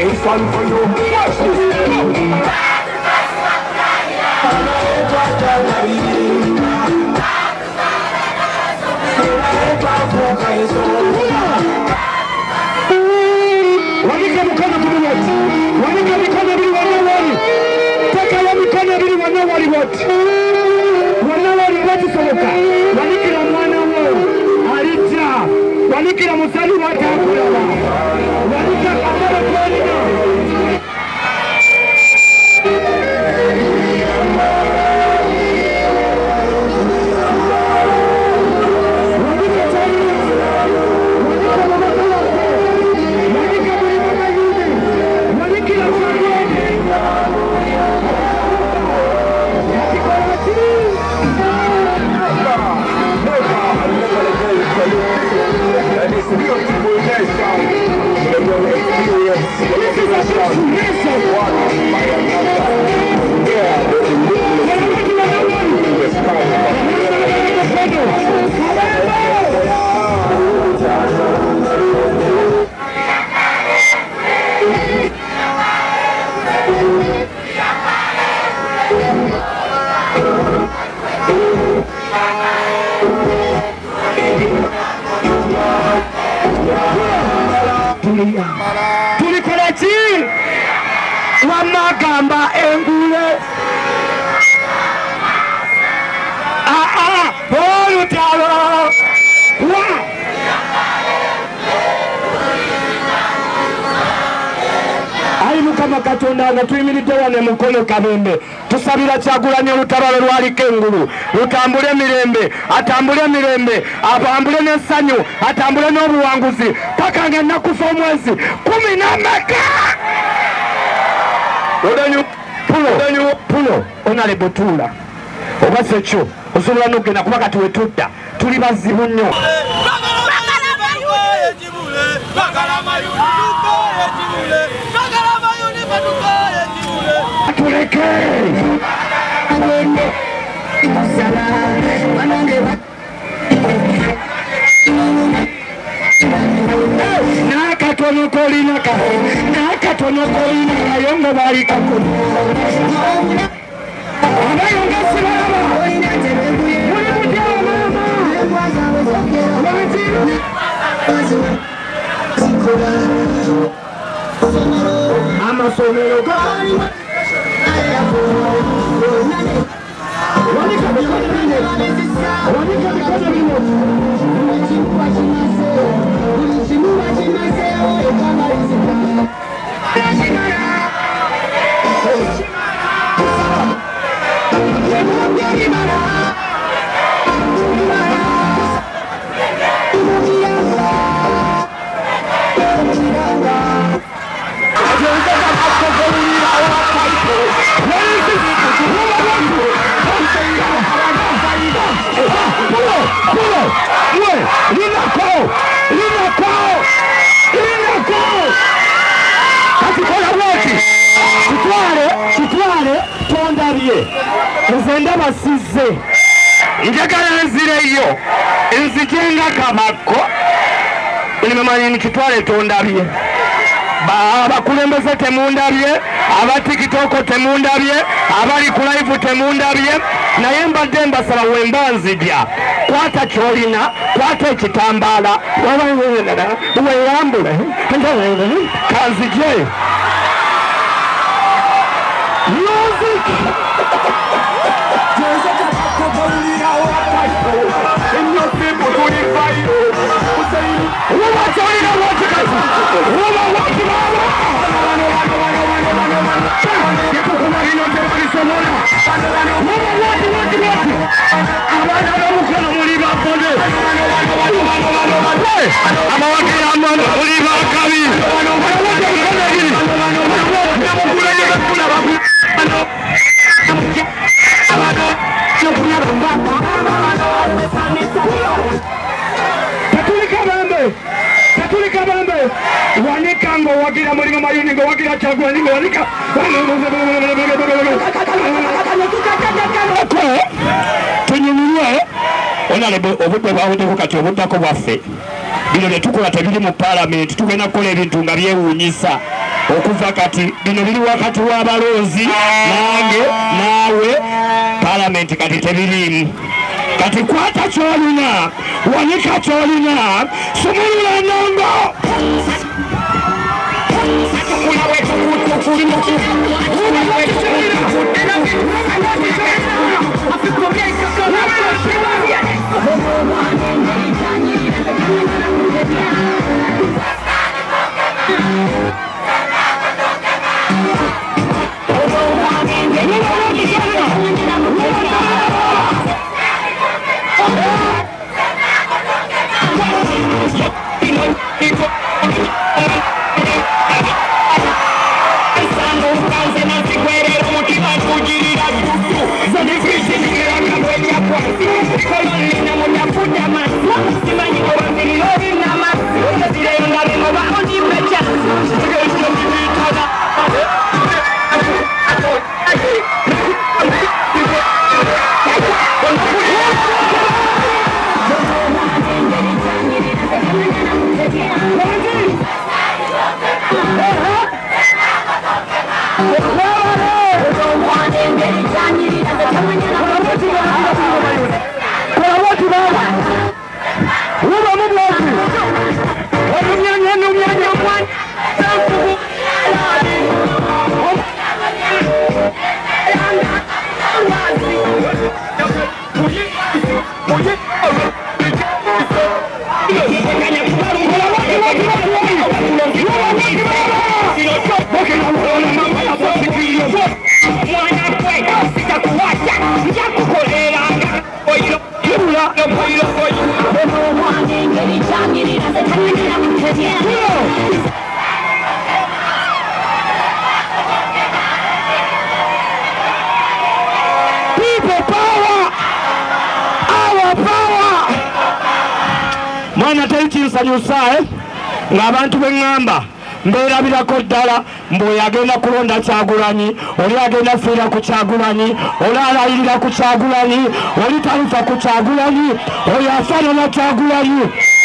It's fun for you. Watch this. Wanika mikono bili wote. Wanika mikono bili wanawali. Taka wa mikono bili wanawali wote. Wanawali wote soloka. Wanikira mwana wao. Alija. Wanikira musali wata akulawa. Wanika kamara kuwanika. Tulikoleti wamagamba engule olutalo ayi mukama katonda nga tuyimiridde wane mukono kabembe tusabira Kyagulanyi olutabalo lwaliko engulu lutambule mirembe atambule mirembe abambule n'essanyu atambule n'obuwanguzi paka ng'ennaku z'omwezi 10 pulo onalebo tuula oba sekyo osobola n'okugenda kuba kati wetudda tuli bazibu nnyo tuleke nakatono kolina ayongo bali kakuni abayonga sibaba muli mutya mama amasomero gali kitwale tondabye nze ndabasize njagala nzireyo nzijenga kabako nimemanyi kitwale tondabye abakulembeze temundabye abatikitoko temundabye abali ku live temundabye naye mbadde mbasaba wemba nzija kwata kyolina kwata ekitambaala weyambule kanzije music Katulika Bambe wanika ngo wagira mulimo mayuni ngo wagira Kyagulanyi ngo wanika tunyumirwe onalebo obudde bwawuddeko kati obuddako bwaffe bino bye tukola tebiri mu paalamenti tugenda kukola ebintu nga byewuunyisa okuva kati bino biri wakati w'abaloozi nange naawe paalamenti kati tebirimu kati kwata kyolina wanika kyolina sumulula nongo mwana taikinsanyusa ng'abantu b'eŋŋamba mbeerabirako ddala mboyo agenda kulonda Kyagulanyi oli agenda fiira ku Kyagulanyi oli alayirira ku Kyagulanyi oli talufa ku Kyagulanyi oyo afaanana Kyagulanyi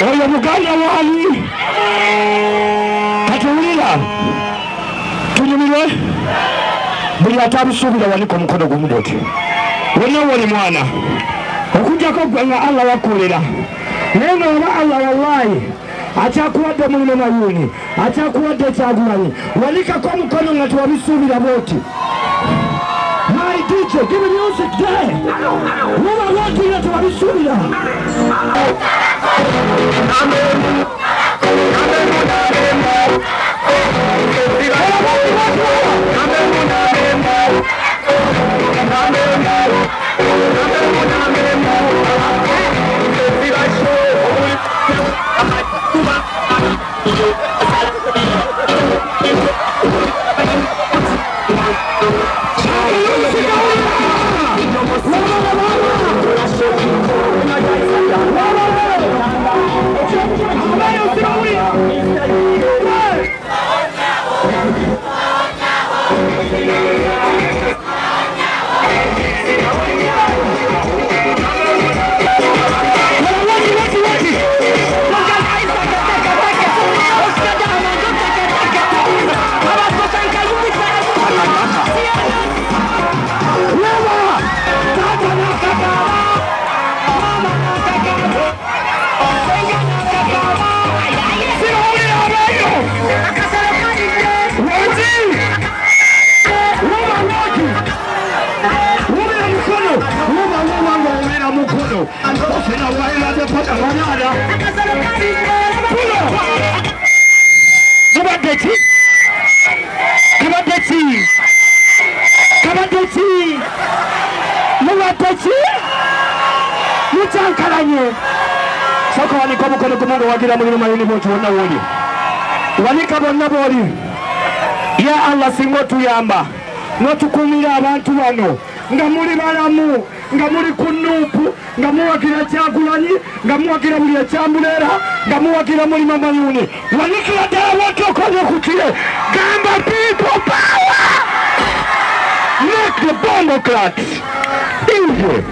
oyo muganda waani kati wulira tunyumirwe buli atabusuubira wanika omukono gumu bwoti wonna woli mwana okujjako gwe nga Allah wakolera naye nga oba Allah wallahi akyakuwadde mulimo mayuni akyakuwadde Kyagulanyi wanikako omukono nga tewabisuubira bwoti my DJ give me music there woba bwoti nga tewabisuubira Soko wanika omukono gumu wagira mulimo mayuni bwoti wonna woli wanika bonna bwoli ya Allah singa otuyamba n'otukuumira abantu bano nga muli balamu nga muli ku Nuupu nga muwagira Kyagulanyi nga muwagira buli ekyambuleera nga muwagira mulimo mayuni wanikira ddala bwoti kutile gamba people power. Make the bomb clat. Hivyo.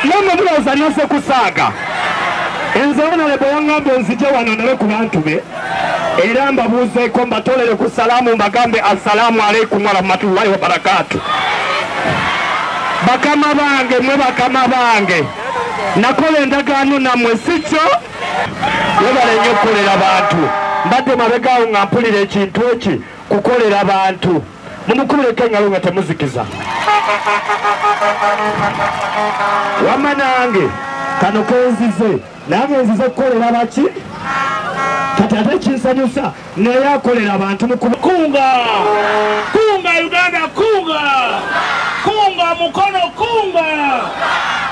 Mama mwaza nase kusaga. Enzeona lebo yangambe nzije wanonere ku bantu be. Era mbabuze ko mbatolere ku salamu mbagambe assalamu alaykum wa rahmatullahi wa barakatuh. Bakama bange mwe bakama bange. Nakole endagaano namwe sicho. Yebale nnyo kukolera abantu. Mbadde mabegaawo nga mpulira ekintu eki kukolera abantu. Mumukubireko engalo nga temuzikiza. Wamma nange kano kenzize. Nange nzize kukolera baki? Kati ate kinsanyusa naye akolera abantu kunga. Kunga Uganda kunga. Kunga mukono kunga.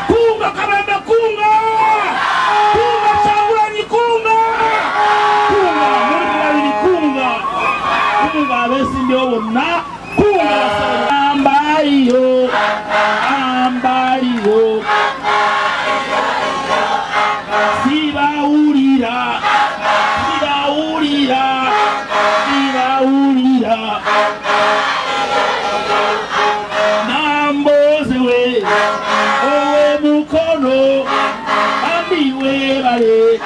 Kunga Kabembe kunga. Kunga Kyagulanyi kunga. Kunga Mulirwanyi kunga. Kunga abeesimbyewo bonna kunga. Ambaliyo. Ambaliyo. Sibawulira. Sibawulira. Sibawulira. Nambozewe. Owe mukono. Ambiwe bale.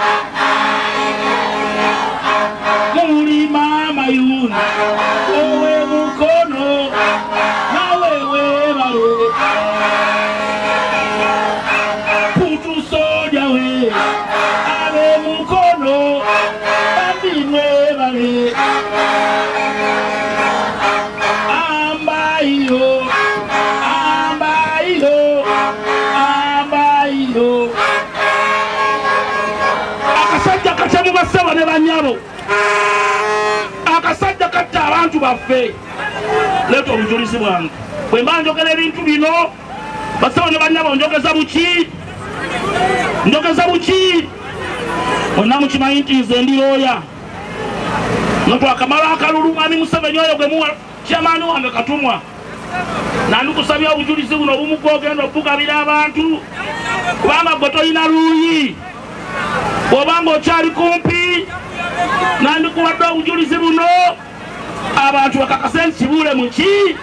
Muli mama yuna. Owe mukono. Nawewe bale. Putu soja we. Awe mukono. Ambiwe bale. Ambayo. Ambayo. Ambayo. Akasajja kachamu basaba ne banyabo. Akasajja katta abantu baffe. Leto obujulizi bwange. Bwe mba njogera ebintu bino basaba ne banyabo njogeza buki? Njogeza buki? Bonna mukimanyi nti nze ndi looya. Notwakamala akalulu Mwami Museveni oyo gwe muwa kyamaani wange Katumwa. Nandikusabya obujulizi buno obumu gw'ogenda okugabira abantu. Kubanga gwe toyina luuyi. Bw'obanga okyali kumpi nandikuwadde obujulizi buno abantu bakakase nti kibuule muki?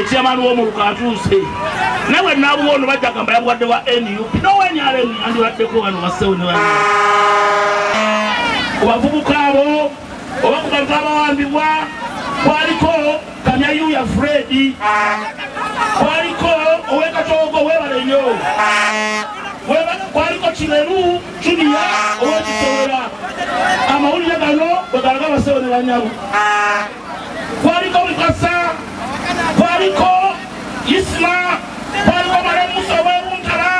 Kyamaani w'omuluka atuuse. Nawe naabuwa ono bajja gamba yabuwadde wa NUP. Nowenyalemu yandiwaddeko wano bassewo ne bano. Ku bavubuka abo oba ku bantu abawambibwa kwaliko Kamyayuya Fred. Kwaliko ow'Ekatoogo webale nnyo. Kwaliko Kireru Julia ow'Ekitoola. Amawulire gano bwe galaga bassewo ne banyabo. Kwaliko Mukasa. Kwaliko Isma. Kwaliko Male Musa ow'Ebuntala.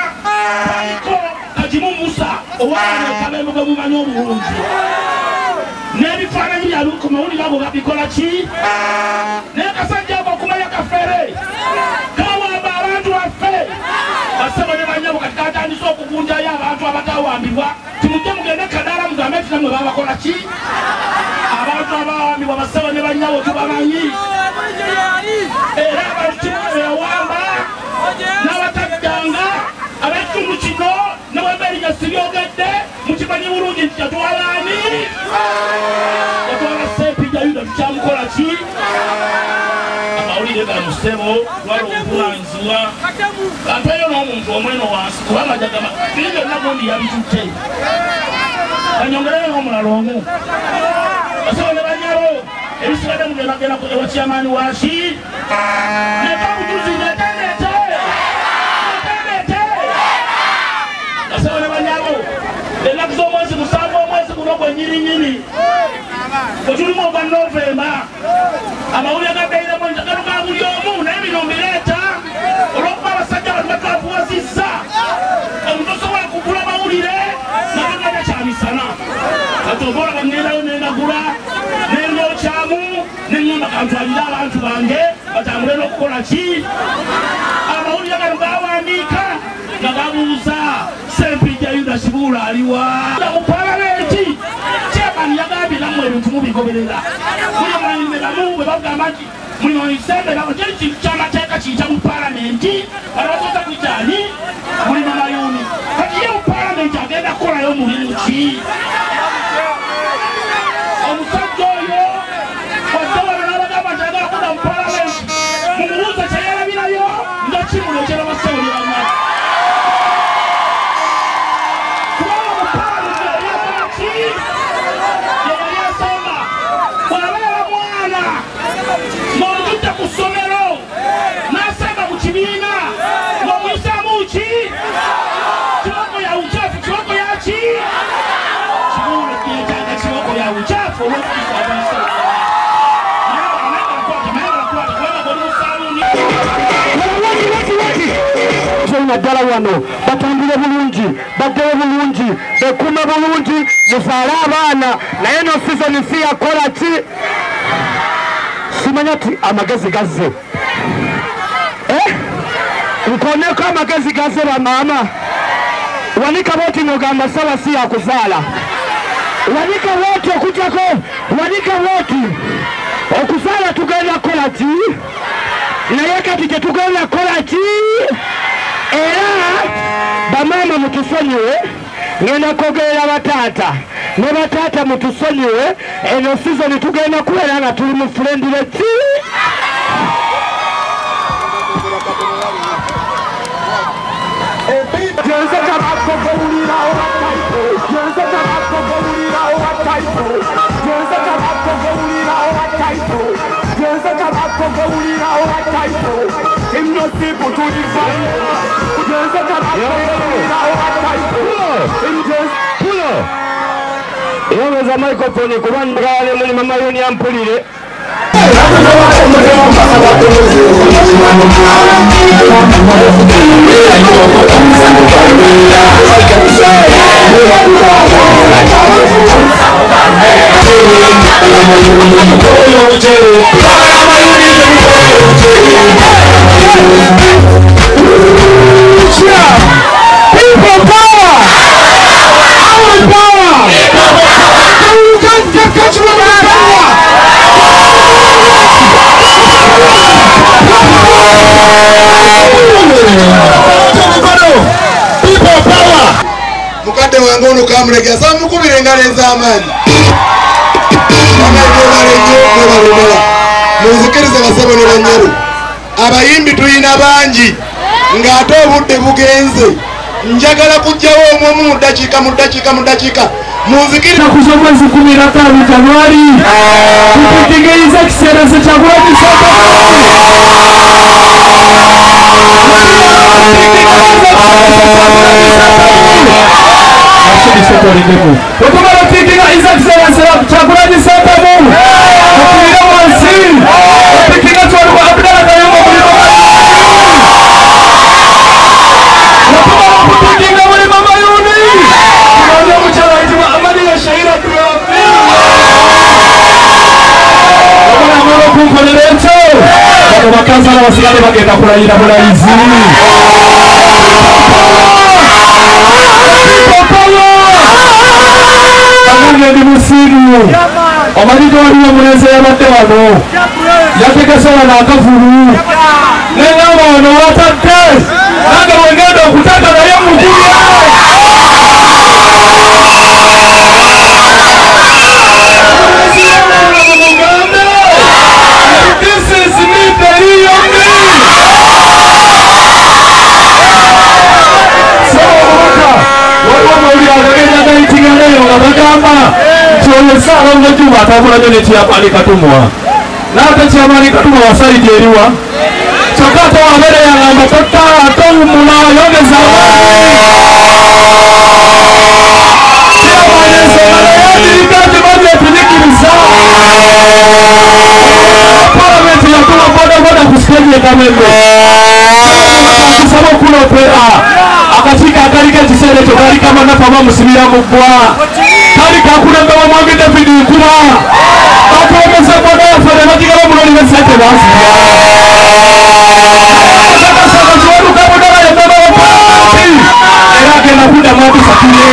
Kwaliko Kajimu Musa ow'Abane Kabembe gwe mumanyi obulungi. N'ebifaananyi byalu ku mawulire ago babikola ki? N'akasajja ako okumanya kafere kawamba abantu baffe. Basebo ne banyabo kati katandise okugunjayo abantu abatawambibwa. Timujje mugende Kadaala mugambe nti namwe babakola ki? Abantu abawambibwa basebo ne banyabo tubamanyi. Era abantu kimwe yawamba n'abataddanga ab'ekitundu kino ne bwe Beerinya sibyogedde mukimanyi bulungi nti yatwala ani? Yatwala Ssempijja Yuda tukyamukola ki? Amawulire gano ssebo lwalw'obulanzibwa kanteyo n'omuntu omweno wansi kubanga jagamba biri byonna gundi yabitutte. Kanyongereyo omulala omu. Basebo ne banyabo ebisigadde mugendagenda ewa kyamaani waki? Neka bujuzi netenete. Basebo ne banyabo ennaku z'omwezi musanvu omwezi guno gwennyininyini bwe tulimu ogwa Novemba amawulire gabeiremu njagalo ga buli omu naye bino mbireeta olw'okuba abasajja bano batwafuwazizza omuntu osobola kugula amawulire nagaganya kyamisana kati oba olaba ngendayo nengagula nendyokyamu neŋŋamba kantwalire abantu bange batambule n'okukola ki? Amawulire gano gawandiika nga gabuuza Ssempijja Yuda Kibuule aliwa mu Paalamenti. Chairman yagambye nammwe ebintu mubigoberera. Buli mwanyime namu bwe bavuga amati mulimo bisembe bakoteri ky'amateeka kiyita mu paalamenti abasoza kujani mulimo mayuni kati ye mu paalamenti agenda kukolayo mulimu ki omusajja oyo wadde wano n'abagamba nti agala kuda mu paalamenti mumubuuza kyeyalabirayo nga kimulekera basawuli banywa kubanga mu paalamenti yaliyasoma ki yeyaliyasoma bw'abeera mwana ng'omututta ku ssomero n'asanga mu kibiina ng'omuyisaamu ki kiboko ya uchafu kiboko ya ki kibuulo kyetaaga kiboko ya uchafu olw'okuyisa abayisa naddala wano batambule bulungi baddeyo bulungi bekuume bulungi muzaale abaana naye no sizoni si yakola ki simanya ti amagezi gazze nkoneko amagezi gazze bamaama wanika booti nogamba sawa si yakuzaala wanika booti okutako wanika booti okuzaala tugenda kukola ki naye kati tetugenda kukola ki era bamaama mutusonyiwe ngenda kwogerera bataata ne bataata mutusonyiwe eno sizoni tugenda kubeera nga tuli mu fulendire ki yaweza microphone kubangale muli mama yoni ampulire people power! Our power! You can't get control of power! People power! Mukadde wange ono kamulegera samukubira engalo ez'amaanyi munzikirize basebo ne bannyalu abayimbi tuyina bangi ng'ate obudde bugenze njagala kujjawo omwomu mu ddakiika munzikirize kuza mwezi 15 Januari tutegeeza kiseera Kyagulanyi okumala otiikinga iza kiseera Kyagulanyi Ssentamu okubira wansi otiikinga kyolwa Abdallah Kayumba mulimo okumala okutiikinga muli mama yuni kubanga omukyala ayitibwa Amaliya Shaira Turafi okumala okunkolera ekyo bano bakansala basigale bagenda kulayira bulayizi ndi musiru omanyi waliwo omulenzi yabadde wano yategese wano akavulu neŋŋamba wano watadde nange wengenda okutaka naye mugulya mugambe this is me periomi so waliwo amawulire agagenda gayitinga neyo nga bagamba nti oyo Ssaalongo Juma atambulanye ne Kyamaani Katumwa n'ate Kyamaani Katumwa wasalidde eriwa kyokka ate wabeere yagamba towumula yongeza Kyamaani ensonga naye adirika nti bagyetuyikiriza palamenti yatuma bodaboda ku siteegi e Kamembe tusaba okulopera akakiiko akaliko ekiseera ekyo kaali kamanafu abamusibira mu ggwa kali kakulembewa mwange David Nkuba batomeze boda yaffe ne bagigaba muloli besente basibya kiwaduka bodaga yemmeba wa palamenti era agenda kuddamu okusatule